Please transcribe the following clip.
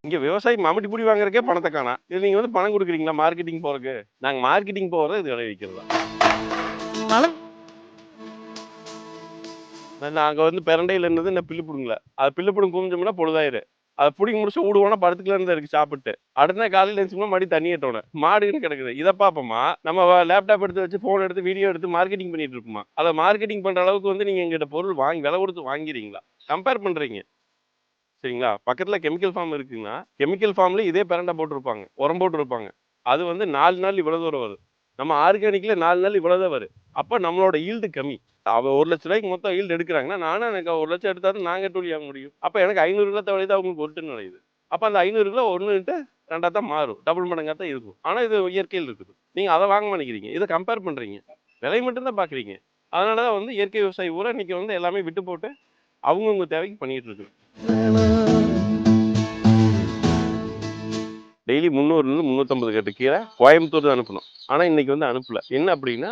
இங்க விவசாயி மம்முட்டி புடி வாங்குறதுக்கே பணத்த காணோம். இது நீங்க வந்து பணம் குடுக்குறீங்களா மார்க்கெட்டிங் போறதுக்கு? நாங்க மார்க்கெட்டிங் போறது இது விளைவிக்கிறது தான். நாங்க வந்து பெரண்டையில இருந்தது இந்த பில்லு புடுங்கல. அது பில்லு புடுங்க குமிஞ்சோம்னா பொழுதாயிரும். அத புடுங்கி முடிச்சு ஊடுவோனா படுத்துக்கலான்னு தான் இருக்கு சாப்பிட்டு. அடுத்த நாள் காலையில எந்திரிச்சோம்னா மறுபடியும் தண்ணி ஏத்தணும். மாடுன்னு கிடக்குது. இத பார்ப்போமா, நம்ம லேப்டாப் எடுத்து வச்சு ஃபோன் எடுத்து வீடியோ எடுத்து மார்க்கெட்டிங் பண்ணிட்டு இருப்போமா? அத மார்க்கெட்டிங் பண்ற அளவுக்கு வந்து நீங்க எங்ககிட்ட பொருள் வாங்கி விலை கொடுத்து வாங்கிறீங்களா? கம்பேர் பண்றீங்க. சரிங்களா? பக்கத்துல கெமிக்கல் ஃபார்ம் இருக்குன்னா, கெமிக்கல் ஃபார்ம்ல இதே பெரண்ட போட்டிருப்பாங்க. உரம் போட்டிருப்பாங்க. அது வந்து 4 நாள் இவ்வளவு தூரம் வரும். நம்ம ஆர்கானிக்ல 4 நாள் இவ்வளவு தான் வரும். அப்ப நம்மளோட ஈல்டு கம்மி. அவ ₹1,00,000 மொத்தம் ஈல்டு எடுக்குறாங்கன்னா, நானும் எனக்கு 1,00,000 எடுத்தா தான் நான் கூலி வாங்க முடியும். அப்ப எனக்கு ₹500 விளையுது, அவங்களுக்கு 1 டன் விளையுது. அப்ப அந்த ₹500 1 2 தான் மாறும். டபுள் மடங்கா தான் இருக்கும். ஆனா இது இயற்கையில் இருக்குது. நீங்க அத வாங்க மாட்டேங்கிறீங்க. இத கம்பேர் பண்றீங்க. விலை மட்டும் தான் பார்க்குறீங்க. அதனால தான் வந்து இயற்கை விவசாயி பூரா இன்னைக்கு வந்து எல்லாமே விட்டு போட்டு அவங்கவங்க தேவைக்கு பண்ணிட்டு இருக்கு. டெய்லி 300லேருந்து 350 கட்டு கீரை கோயம்புத்தூர் தான் அனுப்பணும். ஆனா இன்னைக்கு வந்து அனுப்பல. என்ன அப்படின்னா